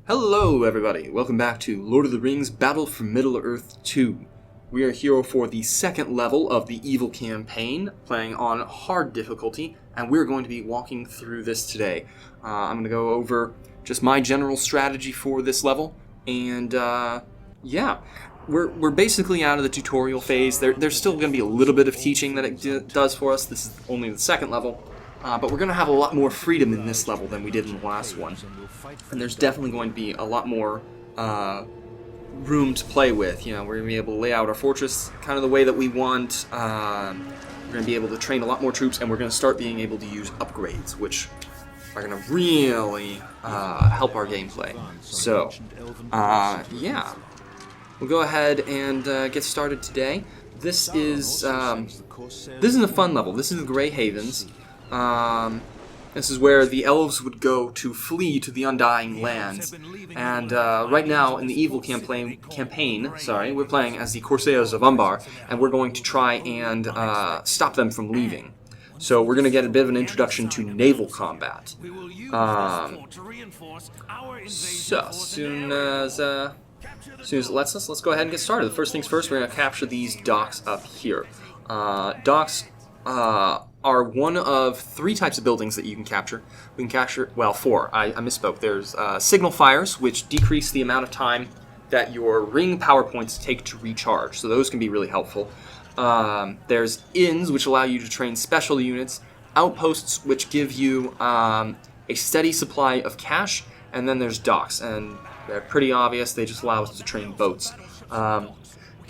Hello everybody, welcome back to Lord of the Rings Battle for Middle-earth 2. We are here for the second level of the Evil campaign, playing on hard difficulty, and we're going to be walking through this today. I'm going to go over just my general strategy for this level, and yeah, we're basically out of the tutorial phase. There's still going to be a little bit of teaching that it does for us. This is only the second level. But we're going to have a lot more freedom in this level than we did in the last one. And there's definitely going to be a lot more room to play with. You know, we're going to be able to lay out our fortress kind of the way that we want. We're going to be able to train a lot more troops, and we're going to start being able to use upgrades, which are going to really help our gameplay. So, yeah. We'll go ahead and get started today. This is a fun level. This is the Grey Havens. This is where the elves would go to flee to the Undying Lands. And right now, in the Evil campaign, we're playing as the Corsairs of Umbar, and we're going to try and stop them from leaving. So we're going to get a bit of an introduction to naval combat. So, as soon as it lets us, let's go ahead and get started. The first things first, we're going to capture these docks up here. Docks are one of three types of buildings that you can capture. We can capture, well, four. I misspoke. There's signal fires, which decrease the amount of time that your ring power points take to recharge. So those can be really helpful. There's inns, which allow you to train special units. Outposts, which give you a steady supply of cash. And then there's docks, and they're pretty obvious. They just allow us to train boats.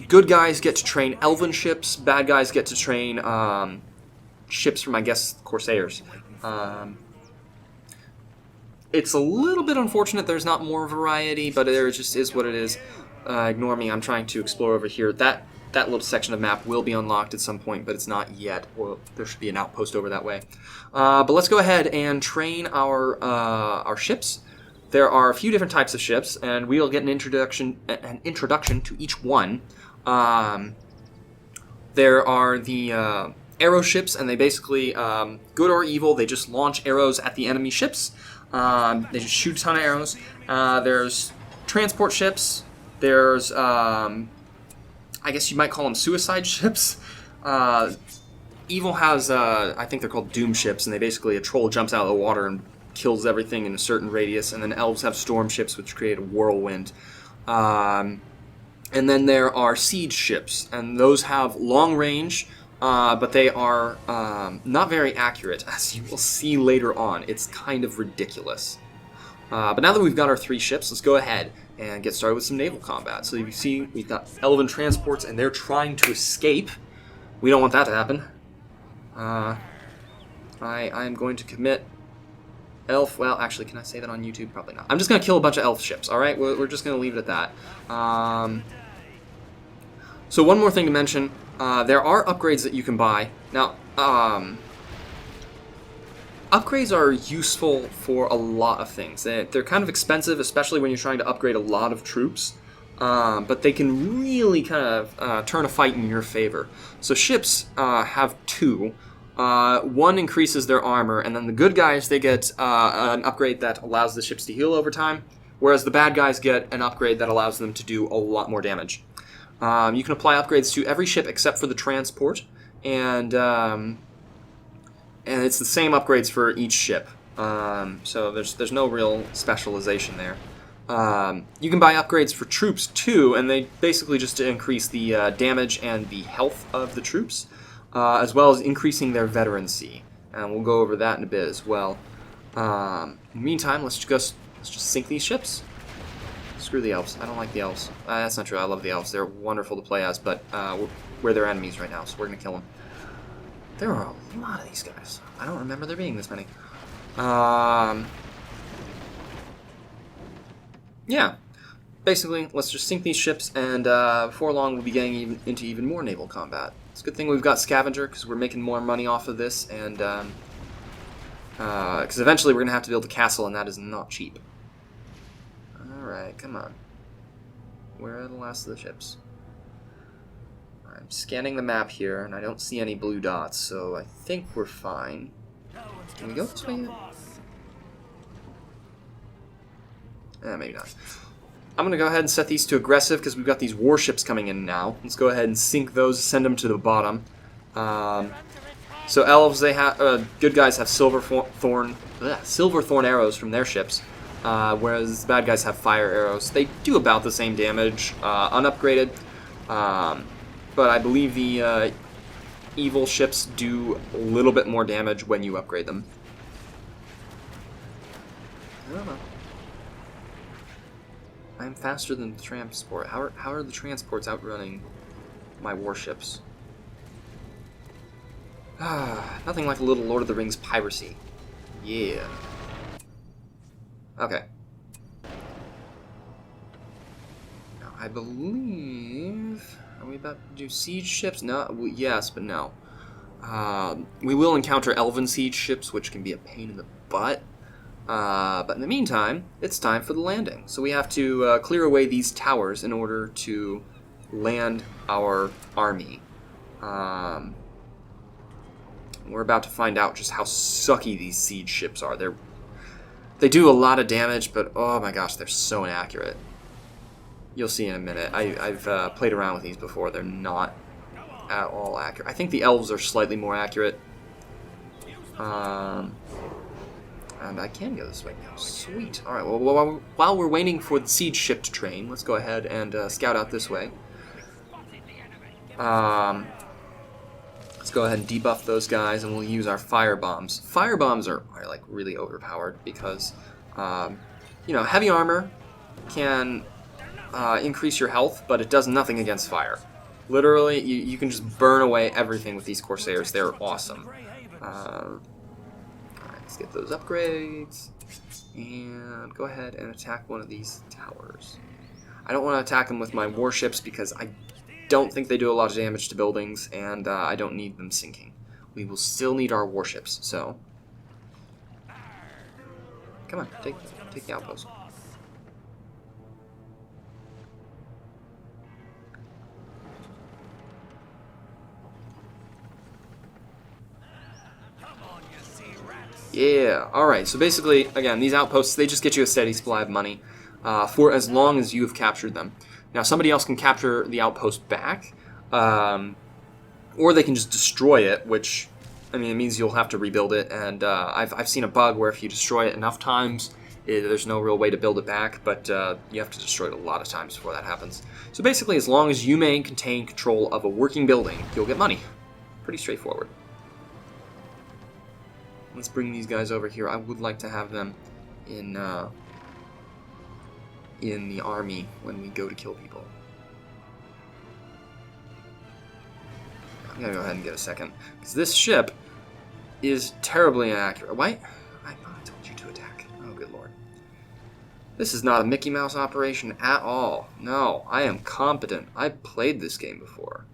Good guys get to train elven ships. Bad guys get to train ships from, I guess, Corsairs. It's a little bit unfortunate there's not more variety, but there just is what it is. Ignore me, I'm trying to explore over here. That little section of map will be unlocked at some point, but it's not yet. Well, there should be an outpost over that way. But let's go ahead and train our ships. There are a few different types of ships, and we'll get an introduction to each one. There are the arrow ships, and they basically, good or evil, they just launch arrows at the enemy ships. They just shoot a ton of arrows. There's transport ships. There's, I guess you might call them suicide ships. Evil has, I think they're called doom ships, and they basically, a troll jumps out of the water and kills everything in a certain radius, and then elves have storm ships, which create a whirlwind. And then there are siege ships, and those have long range, but they are not very accurate, as you will see later on. It's kind of ridiculous. But now that we've got our three ships, let's go ahead and get started with some naval combat. So you see, we've got elven transports, and they're trying to escape. We don't want that to happen. I'm going to commit elf. Well, actually, can I say that on YouTube? Probably not. I'm just going to kill a bunch of elf ships, alright? We're just going to leave it at that. So one more thing to mention. There are upgrades that you can buy. Now, upgrades are useful for a lot of things. They're kind of expensive, especially when you're trying to upgrade a lot of troops. But they can really kind of turn a fight in your favor. So ships have two. One increases their armor, and then the good guys, they get an upgrade that allows the ships to heal over time, whereas the bad guys get an upgrade that allows them to do a lot more damage. You can apply upgrades to every ship except for the transport, and it's the same upgrades for each ship. So there's no real specialization there. You can buy upgrades for troops too, and they basically just increase the damage and the health of the troops, as well as increasing their veterancy. And we'll go over that in a bit as well. In the meantime, let's just sink these ships. Screw the elves. I don't like the elves. That's not true. I love the elves. They're wonderful to play as, but we're their enemies right now, so we're going to kill them. There are a lot of these guys. I don't remember there being this many. Yeah. Basically, let's just sink these ships, and before long we'll be getting into even more naval combat. It's a good thing we've got Scavenger, because we're making more money off of this, and because eventually we're going to have to build a castle, and that is not cheap. Alright, come on. Where are the last of the ships? I'm scanning the map here, and I don't see any blue dots, so I think we're fine. Can we go this way yet? Maybe not. I'm going to go ahead and set these to aggressive because we've got these warships coming in now. Let's go ahead and sink those, send them to the bottom. So elves, they have good guys have silver thorn arrows from their ships, whereas bad guys have fire arrows. They do about the same damage, unupgraded, but I believe the evil ships do a little bit more damage when you upgrade them. I don't know. I'm faster than the transport. How are the transports outrunning my warships? Nothing like a little Lord of the Rings piracy. Yeah. Okay. Now, I believe... Are we about to do siege ships? No. Yes, but no. We will encounter elven siege ships, which can be a pain in the butt. But in the meantime, it's time for the landing. So we have to clear away these towers in order to land our army. We're about to find out just how sucky these siege ships are. They do a lot of damage, but oh my gosh, they're so inaccurate. You'll see in a minute. I've played around with these before. They're not at all accurate. I think the elves are slightly more accurate. And I can go this way now. Sweet. All right. Well, while we're waiting for the siege ship to train, let's go ahead and scout out this way. Let's go ahead and debuff those guys, and we'll use our fire bombs. Fire bombs are like really overpowered because, heavy armor can increase your health, but it does nothing against fire. Literally, you can just burn away everything with these Corsairs. They're awesome. Alright, let's get those upgrades, and go ahead and attack one of these towers. I don't want to attack them with my warships because I don't think they do a lot of damage to buildings, and I don't need them sinking. We will still need our warships, so... Come on, take the outpost. Yeah, alright, so basically, again, these outposts, they just get you a steady supply of money for as long as you have captured them. Now, somebody else can capture the outpost back, or they can just destroy it, which, I mean, it means you'll have to rebuild it, and I've seen a bug where if you destroy it enough times, there's no real way to build it back, but you have to destroy it a lot of times before that happens. So basically, as long as you maintain control of a working building, you'll get money. Pretty straightforward. Let's bring these guys over here. I would like to have them in the army when we go to kill people. I'm gonna go ahead and get a second, because this ship is terribly inaccurate. Why? I told you to attack. Oh, good lord. This is not a Mickey Mouse operation at all. No, I am competent. I played this game before.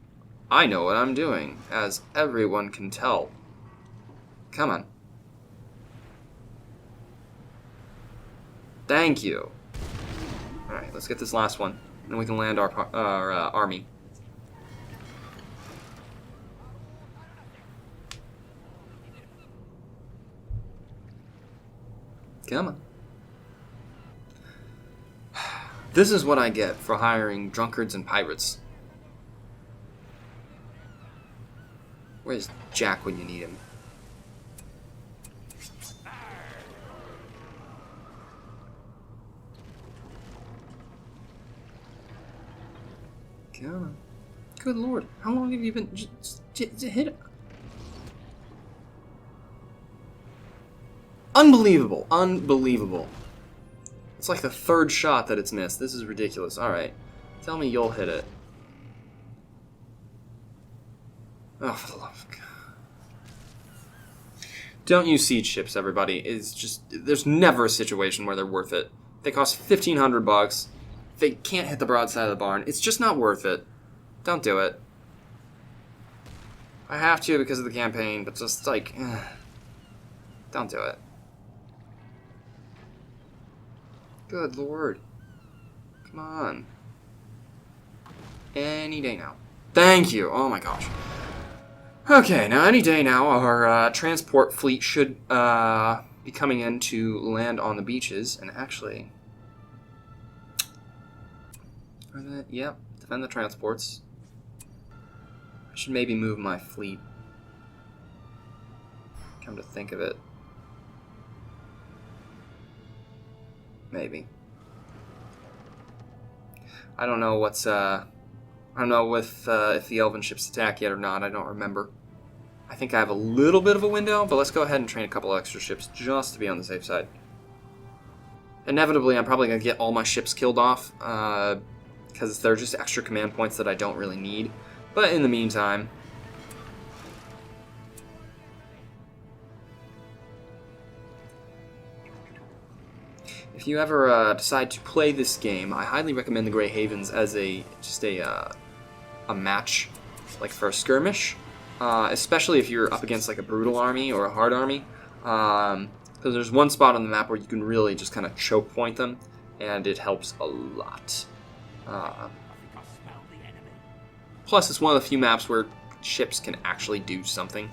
I know what I'm doing, as everyone can tell. Come on. Thank you. Alright, let's get this last one, and then we can land our army. Come on. This is what I get for hiring drunkards and pirates. Where's Jack when you need him? Come on. Good lord, how long have you been... Just hit it. Unbelievable. Unbelievable. It's like the third shot that it's missed. This is ridiculous. Alright. Tell me you'll hit it. Oh, for the love of God. Don't use siege ships, everybody. It's just... There's never a situation where they're worth it. They cost $1,500. They can't hit the broadside of the barn. It's just not worth it. Don't do it. I have to because of the campaign, but just like... Don't do it. Good lord. Come on. Any day now. Thank you. Oh my gosh. Okay, now any day now, our transport fleet should be coming in to land on the beaches. And actually, Yep, defend the transports. I should maybe move my fleet. Come to think of it. Maybe. I don't know what's, I don't know if the elven ships attack yet or not. I don't remember. I think I have a little bit of a window, but let's go ahead and train a couple extra ships just to be on the safe side. Inevitably, I'm probably going to get all my ships killed off, because they're just extra command points that I don't really need. But in the meantime... If you ever decide to play this game, I highly recommend the Grey Havens as a match, like for a skirmish, especially if you're up against like a brutal army or a hard army, because there's one spot on the map where you can really just kind of choke point them, and it helps a lot. Plus, it's one of the few maps where ships can actually do something.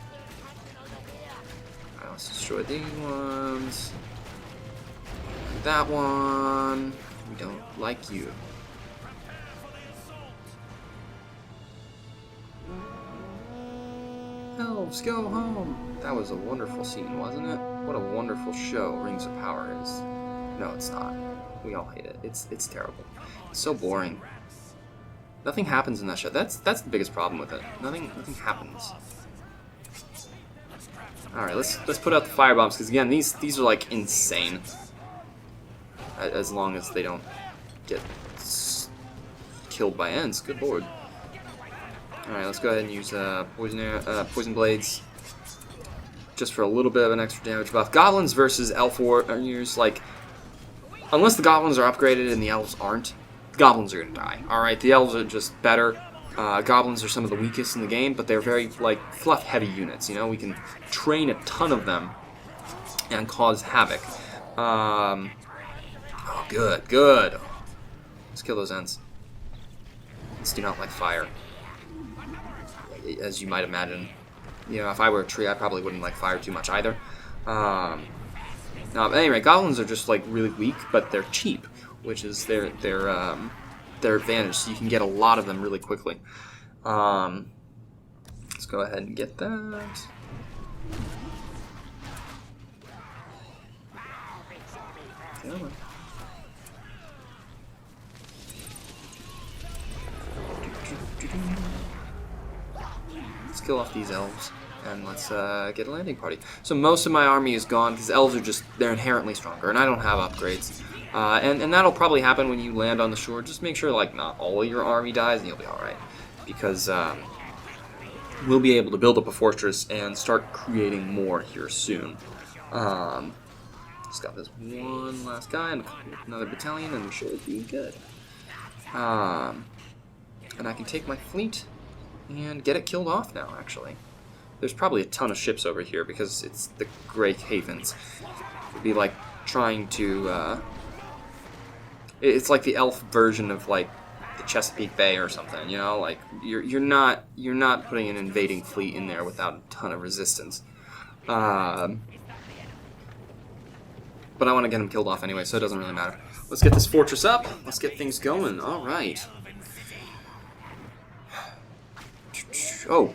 Alright, let's destroy these ones. That one. We don't like you. Elves, go home! That was a wonderful scene, wasn't it? What a wonderful show Rings of Power is. No, it's not. We all hate it. It's terrible. It's so boring. Nothing happens in that show. That's the biggest problem with it. Nothing happens. Alright, let's put out the firebombs, because again, these are like insane. As long as they don't get killed by ends. Good lord. Alright, let's go ahead and use poison blades. Just for a little bit of an extra damage buff. Goblins versus elf warriors, like, unless the goblins are upgraded and the elves aren't, the goblins are going to die. Alright, the elves are just better. Goblins are some of the weakest in the game, but they're very, like, fluff-heavy units, you know? We can train a ton of them and cause havoc. Oh, good. Let's kill those ends. Ents do not like fire. As you might imagine. You know, if I were a tree, I probably wouldn't like fire too much either. No, but anyway, goblins are just, like, really weak, but they're cheap, which is their advantage, so you can get a lot of them really quickly. Let's go ahead and get that. Come on. Let's kill off these elves, and let's get a landing party. So most of my army is gone, because elves are just, they're inherently stronger, and I don't have upgrades. And that'll probably happen when you land on the shore. Just make sure, like, not all of your army dies, and you'll be alright. Because we'll be able to build up a fortress and start creating more here soon. Just got this one last guy and another battalion, and we should be good. And I can take my fleet and get it killed off now, actually. There's probably a ton of ships over here because it's the Grey Havens. It'd be like trying to... it's like the elf version of, like, the Chesapeake Bay or something, you know? Like, you're not putting an invading fleet in there without a ton of resistance. But I want to get them killed off anyway, so it doesn't really matter. Let's get this fortress up. Let's get things going. All right. Oh,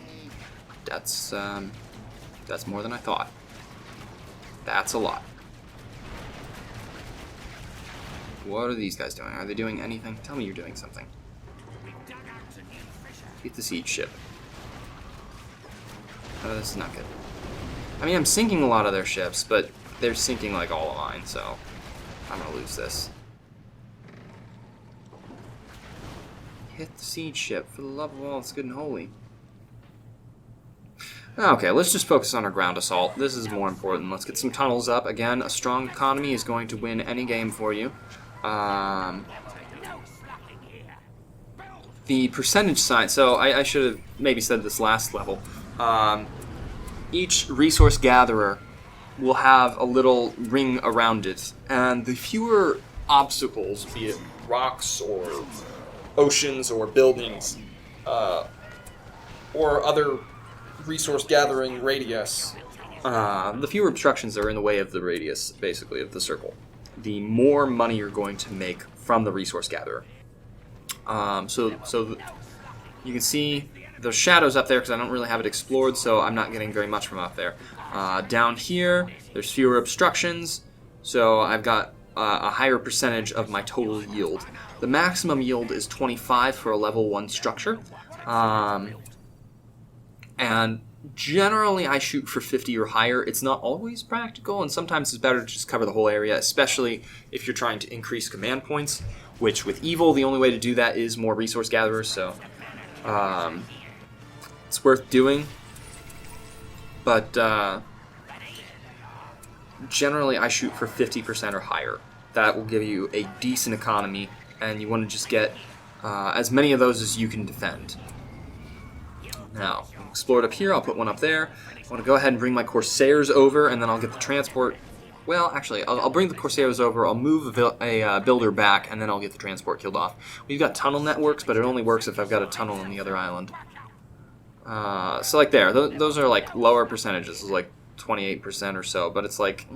that's more than I thought. That's a lot. What are these guys doing? Are they doing anything? Tell me you're doing something. Get the siege ship. Oh, this is not good. I mean, I'm sinking a lot of their ships, but they're sinking like all of mine, so I'm gonna lose this. Hit the siege ship, for the love of all that's good and holy. Okay, let's just focus on our ground assault. This is more important. Let's get some tunnels up. Again, a strong economy is going to win any game for you. The percentage sign, so I should have maybe said this last level. Each resource gatherer will have a little ring around it, and the fewer obstacles, be it rocks or oceans or buildings, or other resource gathering radius, the fewer obstructions are in the way of the radius, basically, of the circle, the more money you're going to make from the resource gatherer. You can see there's shadows up there because I don't really have it explored, so I'm not getting very much from up there. Down here, there's fewer obstructions, so I've got a higher percentage of my total yield. The maximum yield is 25 for a level 1 structure, and generally I shoot for 50 or higher. It's not always practical, and sometimes it's better to just cover the whole area, especially if you're trying to increase command points, which with Evil, the only way to do that is more resource gatherers, so it's worth doing. But generally I shoot for 50% or higher. That will give you a decent economy, and you want to just get as many of those as you can defend. Now, explore it up here, I'll put one up there. I want to go ahead and bring my Corsairs over, and then I'll get the transport. Well, actually, I'll bring the Corsairs over, I'll move a builder back, and then I'll get the transport killed off. We've got tunnel networks, but it only works if I've got a tunnel on the other island. So like there, those are like lower percentages, it's like 28% or so, but it's like,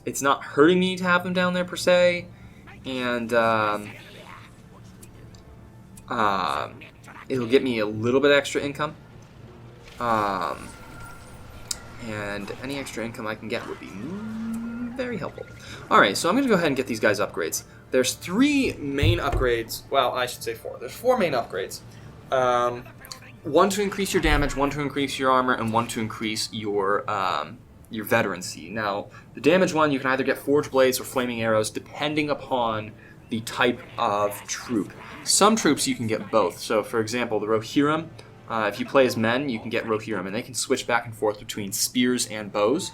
it's not hurting me to have them down there per se, and it'll get me a little bit extra income, and any extra income I can get would be very helpful. Alright, so I'm going to go ahead and get these guys upgrades. There's 3 main upgrades, well, I should say 4. There's 4 main upgrades. 1 to increase your damage, 1 to increase your armor, and 1 to increase your veterancy. Now, the damage one, you can either get Forge Blades or Flaming Arrows, depending upon the type of troop. Some troops you can get both. So, for example, the Rohirrim, if you play as men, you can get Rohirrim, and they can switch back and forth between spears and bows,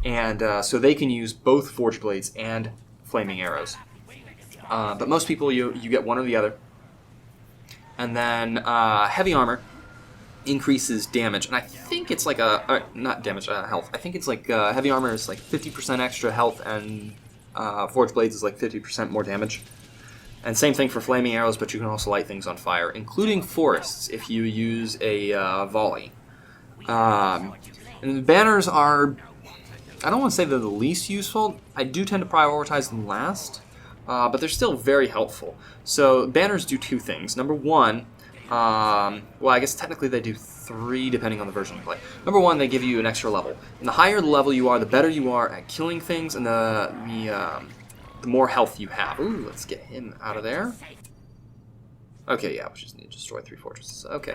and so they can use both Forge Blades and Flaming Arrows. But most people, you get one or the other. And then Heavy Armor increases damage, and I think it's like not damage, health. I think it's like Heavy Armor is like 50% extra health, and Forge Blades is like 50% more damage. And same thing for Flaming Arrows, but you can also light things on fire, including forests if you use a volley. And the banners are, I don't want to say they're the least useful. I do tend to prioritize them last, but they're still very helpful. So banners do 2 things. Number 1, well, I guess technically they do 3 depending on the version you play. Number 1, they give you an extra level. And the higher the level you are, the better you are at killing things, and the more health you have. Ooh, let's get him out of there. Okay, yeah, we just need to destroy 3 fortresses. Okay.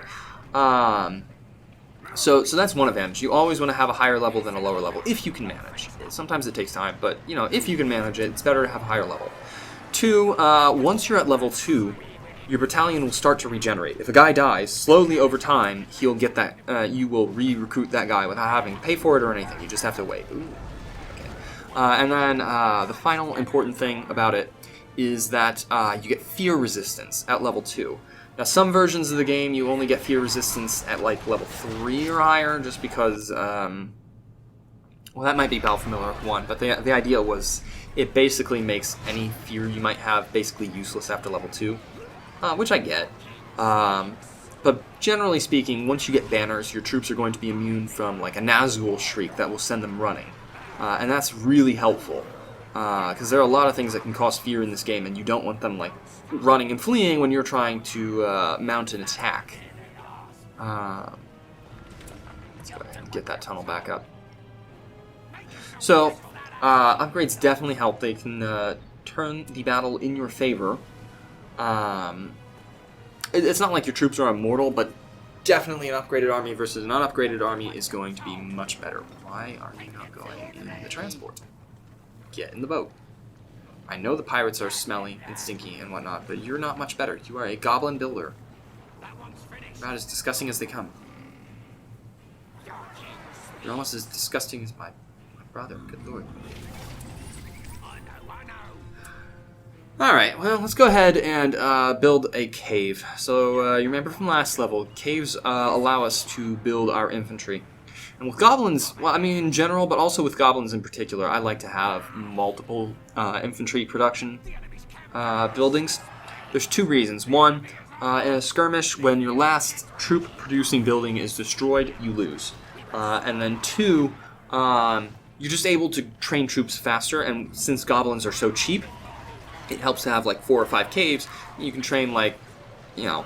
So that's one advantage. You always want to have a higher level than a lower level, if you can manage. Sometimes it takes time, but, you know, if you can manage it, it's better to have a higher level. 2, once you're at level 2, your battalion will start to regenerate. If a guy dies, slowly over time, he'll get that, you will re-recruit that guy without having to pay for it or anything. You just have to wait. Ooh. And then the final important thing about it is that you get fear resistance at level 2. Now, some versions of the game you only get fear resistance at like level 3 or higher, just because, well, that might be Balfamiller 1, but the idea was it basically makes any fear you might have basically useless after level 2, which I get. But generally speaking, once you get banners, your troops are going to be immune from like a Nazgul Shriek that will send them running. And that's really helpful, because there are a lot of things that can cause fear in this game, and you don't want them like running and fleeing when you're trying to mount an attack. Let's go ahead and get that tunnel back up. So, upgrades definitely help. They can turn the battle in your favor. It's not like your troops are immortal, but definitely an upgraded army versus an unupgraded army is going to be much better. Why are you not going in the transport? Get in the boat. I know the pirates are smelly and stinky and whatnot, but you're not much better. You are a goblin builder. About as disgusting as they come. You're almost as disgusting as my brother. Good lord. Alright, well, let's go ahead and build a cave. So, you remember from last level, caves allow us to build our infantry. And with goblins, well, I mean in general, but also with goblins in particular, I like to have multiple infantry production buildings. There's 2 reasons. One, in a skirmish, when your last troop-producing building is destroyed, you lose. And then 2, you're just able to train troops faster, and since goblins are so cheap, it helps to have like 4 or 5 caves. You can train like you know,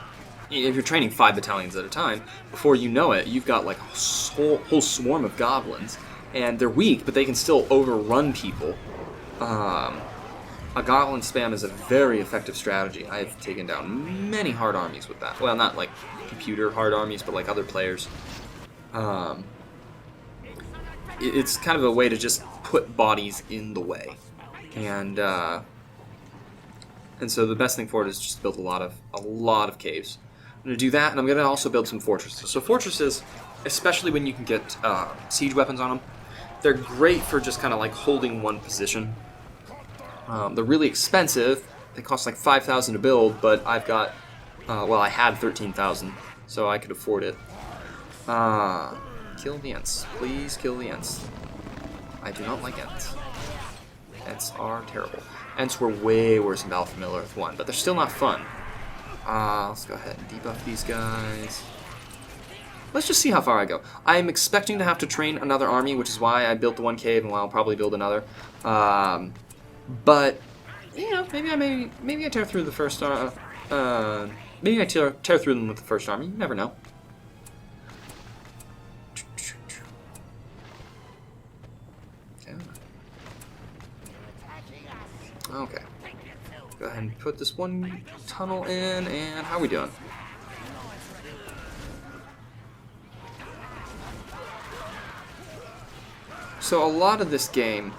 if you're training 5 battalions at a time, before you know it, you've got like a whole swarm of goblins, and they're weak, but they can still overrun people. A goblin spam is a very effective strategy. I've taken down many hard armies with that. Well, not like computer hard armies, but like other players. It's kind of a way to just put bodies in the way, and so the best thing for it is just build a lot of caves. I'm going to do that, and I'm going to also build some fortresses. So fortresses, especially when you can get siege weapons on them, they're great for just kind of like holding one position. They're really expensive. They cost like 5,000 to build, but I've got, well, I had 13,000, so I could afford it. Kill the Ents. Please kill the Ents. I do not like Ents. Ents are terrible. Ents were way worse in Battle for Middle-earth 1, but they're still not fun. Let's go ahead and debuff these guys. Let's just see how far I go. I'm expecting to have to train another army, which is why I built the one cave, and I'll probably build another. But you know, maybe I tear through the first. Maybe I tear through them with the first army. You never know. Okay. Go ahead and put this one tunnel in, and how are we doing? So a lot of this game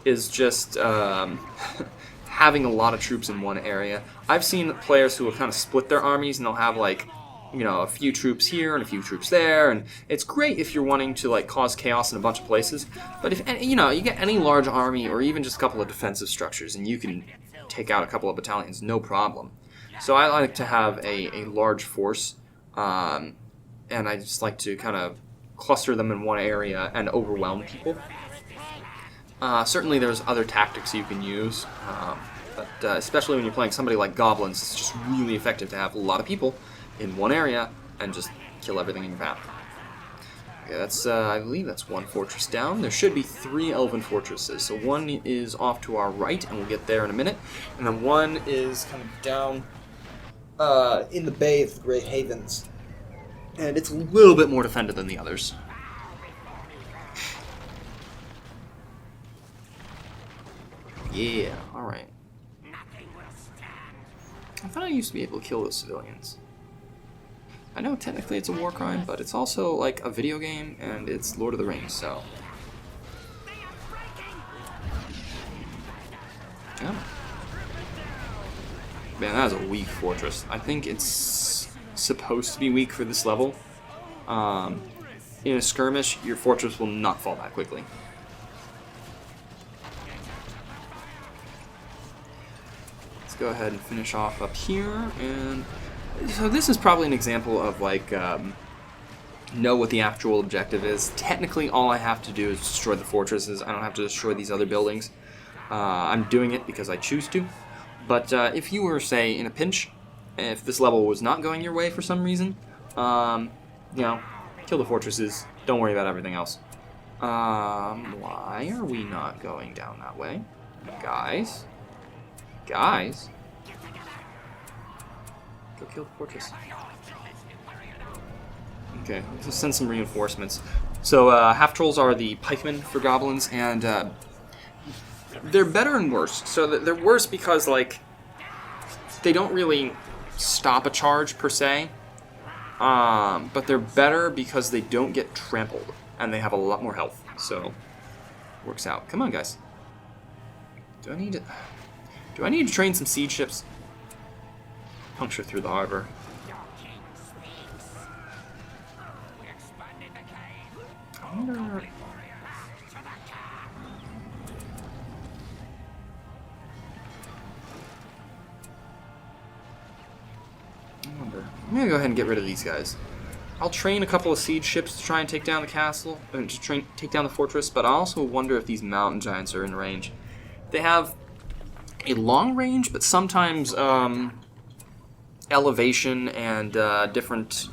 is just having a lot of troops in one area. I've seen players who will kind of split their armies, and they'll have like, you know, a few troops here and a few troops there, and it's great if you're wanting to like cause chaos in a bunch of places. But if you know, you get any large army or even just a couple of defensive structures, and you can take out a couple of battalions, no problem. So I like to have a large force, and I just like to kind of cluster them in one area and overwhelm people. Certainly there's other tactics you can use, but especially when you're playing somebody like goblins, it's just really effective to have a lot of people in one area and just kill everything in your path. Okay, that's I believe that's one fortress down. There should be 3 elven fortresses. So one is off to our right, and we'll get there in a minute. And then one is kind of down in the Bay of the Great Havens. And it's a little bit more defended than the others. Yeah, alright. I thought I used to be able to kill those civilians. I know technically it's a war crime, but it's also like a video game, and it's Lord of the Rings, so... Yeah. Man, that is a weak fortress. I think it's supposed to be weak for this level. In a skirmish, your fortress will not fall that quickly. Let's go ahead and finish off up here, and so this is probably an example of like know what the actual objective is. Technically, all I have to do is destroy the fortresses. I don't have to destroy these other buildings. I'm doing it because I choose to. But if you were, say, in a pinch, if this level was not going your way for some reason, you know, kill the fortresses. Don't worry about everything else. Why are we not going down that way? Guys? Guys? Go kill the fortress. Okay, let's send some reinforcements. So, half-trolls are the pikemen for goblins, and they're better and worse. So they're worse because, like, they don't really stop a charge, per se. But they're better because they don't get trampled, and they have a lot more health. So, works out. Come on, guys. Do I need to train some siege ships? Puncture through the harbor. I wonder... I'm gonna go ahead and get rid of these guys. I'll train a couple of siege ships to try and take down the castle, and to take down the fortress, but I also wonder if these mountain giants are in range. They have a long range, but sometimes elevation and different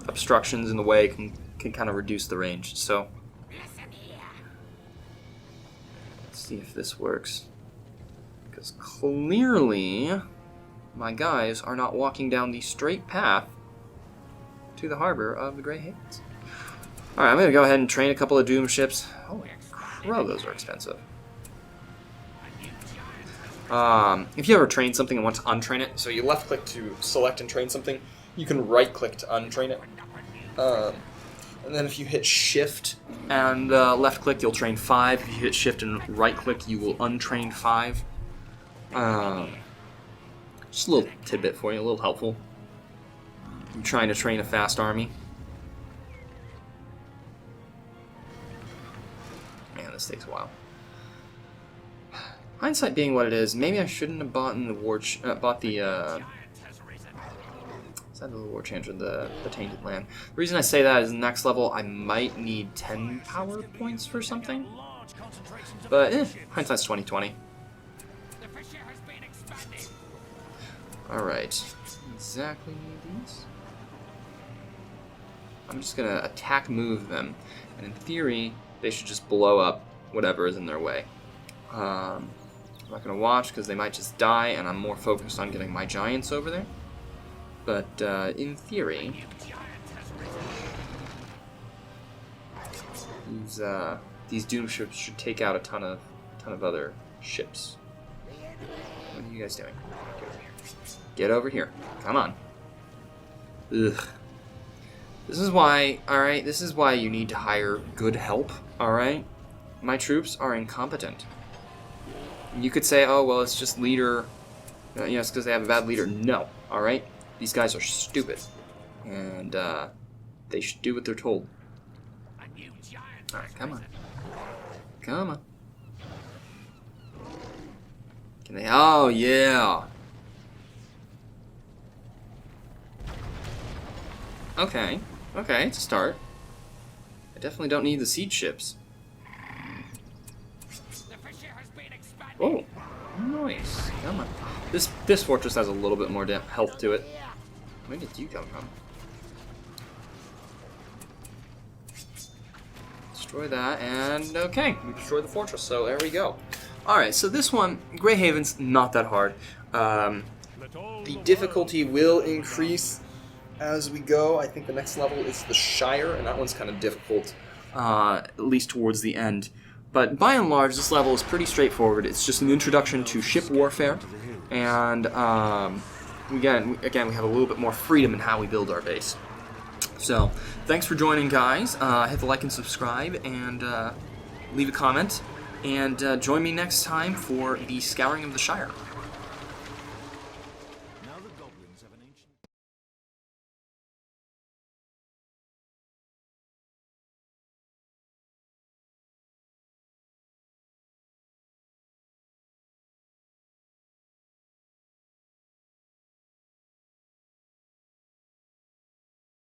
obstructions in the way can kind of reduce the range. So let's see if this works, because clearly my guys are not walking down the straight path to the harbor of the Grey Havens. Alright, I'm going to go ahead and train a couple of Doom ships. Holy crow, those are expensive. If you ever train something and want to untrain it, so you left click to select and train something, you can right click to untrain it. And then if you hit shift and left click, you'll train 5. If you hit shift and right click, you will untrain 5. Just a little tidbit for you, a little helpful. I'm trying to train a fast army. Man, this takes a while. Hindsight being what it is, maybe I shouldn't have bought the is that the War Change or the Tainted Land? The reason I say that is next level I might need 10 power points for something. But hindsight's 20/20. Alright. Exactly need these. I'm just gonna attack move them. And in theory, they should just blow up whatever is in their way. I'm not going to watch because they might just die, and I'm more focused on getting my giants over there. But in theory, these Doom ships should take out a ton of other ships. What are you guys doing? Get over here. Get over here. Come on. Ugh. This is why, alright, this is why you need to hire good help, alright? My troops are incompetent. You could say, oh, well, it's just leader, it's because they have a bad leader. No, alright? These guys are stupid. And they should do what they're told. Alright, come on. Come on. Can they, oh, yeah. Okay, okay, it's a start. I definitely don't need the siege ships. Oh, nice. Come on. This fortress has a little bit more health to it. Where did you come from? Destroy that, and okay, we destroyed the fortress, so there we go. Alright, so this one, Grey Haven's not that hard. The difficulty will increase as we go. I think the next level is the Shire, and that one's kind of difficult, at least towards the end. But by and large, this level is pretty straightforward. It's just an introduction to ship warfare, and again, we have a little bit more freedom in how we build our base. So, thanks for joining, guys. Hit the like and subscribe, and leave a comment, and join me next time for the Scouring of the Shire.